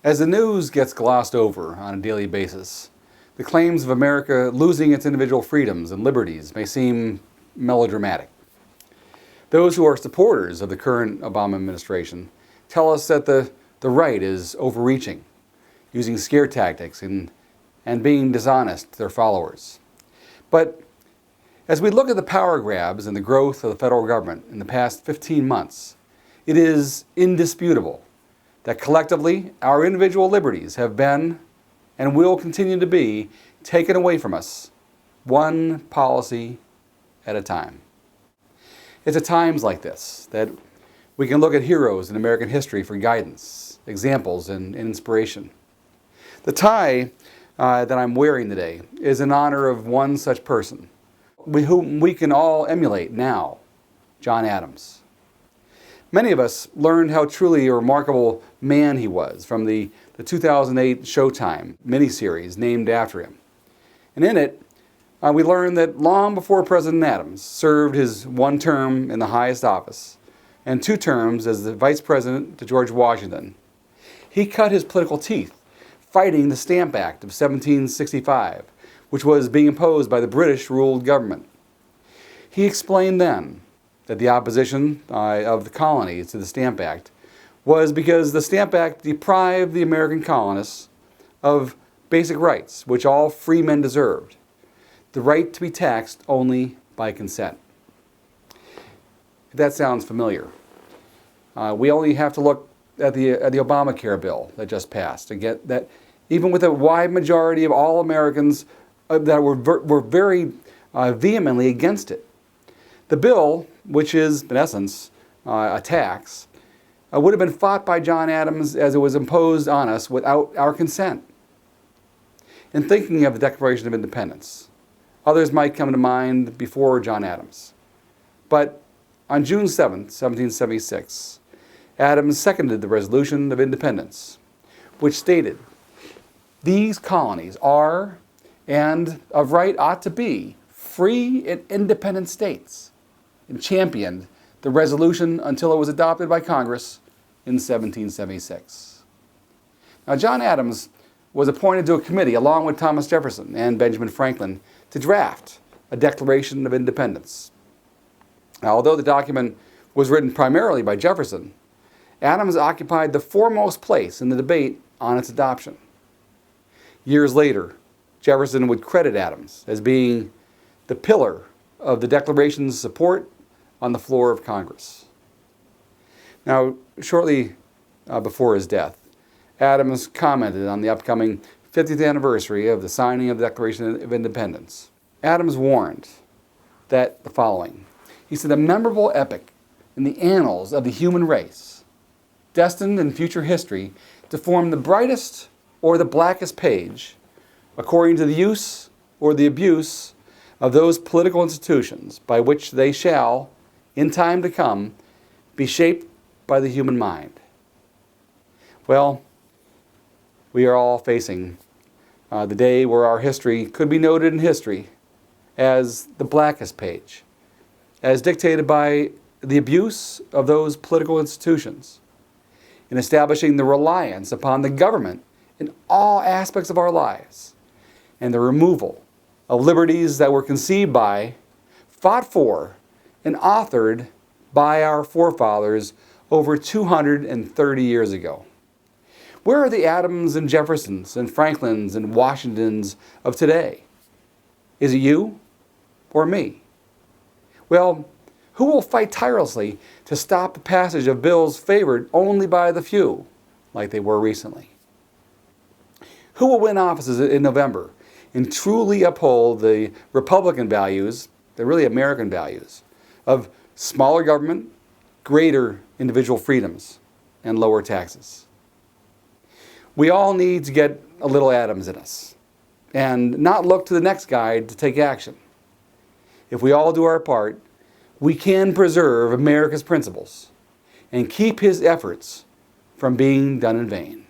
As the news gets glossed over on a daily basis, the claims of America losing its individual freedoms and liberties may seem melodramatic. Those who are supporters of the current Obama administration tell us that the right is overreaching, using scare tactics and being dishonest to their followers. But as we look at the power grabs and the growth of the federal government in the past 15 months, it is indisputable that collectively our individual liberties have been and will continue to be taken away from us, one policy at a time. It's at times like this that we can look at heroes in American history for guidance, examples, and inspiration. The tie that I'm wearing today is in honor of one such person, whom we can all emulate now, John Adams. Many of us learned how truly a remarkable man he was from the 2008 Showtime miniseries named after him. And in it, we learned that long before President Adams served his one term in the highest office and 2 terms as the vice president to George Washington, he cut his political teeth fighting the Stamp Act of 1765, which was being imposed by the British-ruled government. He explained then that the opposition of the colonies to the Stamp Act was because the Stamp Act deprived the American colonists of basic rights, which all free men deserved: the right to be taxed only by consent. If that sounds familiar, we only have to look at the Obamacare bill that just passed to get that, even with a wide majority of all Americans that were very vehemently against it. The bill, which is in essence a tax, would have been fought by John Adams as it was imposed on us without our consent. In thinking of the Declaration of Independence, others might come to mind before John Adams. But on June 7, 1776, Adams seconded the Resolution of Independence, which stated, "These colonies are, and of right ought to be, free and independent states," and championed the resolution until it was adopted by Congress in 1776. Now, John Adams was appointed to a committee along with Thomas Jefferson and Benjamin Franklin to draft a Declaration of Independence. Now, although the document was written primarily by Jefferson, Adams occupied the foremost place in the debate on its adoption. Years later, Jefferson would credit Adams as being the pillar of the Declaration's support on the floor of Congress. Now, shortly before his death, Adams commented on the upcoming 50th anniversary of the signing of the Declaration of Independence. Adams warned that the following. He said, "A memorable epoch in the annals of the human race, destined in future history to form the brightest or the blackest page, according to the use or the abuse of those political institutions by which they shall, in time to come, be shaped by the human mind." Well, we are all facing the day where our history could be noted in history as the blackest page, as dictated by the abuse of those political institutions in establishing the reliance upon the government in all aspects of our lives, and the removal of liberties that were conceived by, fought for, and authored by our forefathers over 230 years ago. Where are the Adams and Jeffersons and Franklins and Washingtons of today? Is it you or me? Well, who will fight tirelessly to stop the passage of bills favored only by the few, like they were recently? Who will win offices in November and truly uphold the Republican values, the really American values, of smaller government, greater individual freedoms, and lower taxes? We all need to get a little Adams in us and not look to the next guy to take action. If we all do our part, we can preserve America's principles and keep his efforts from being done in vain.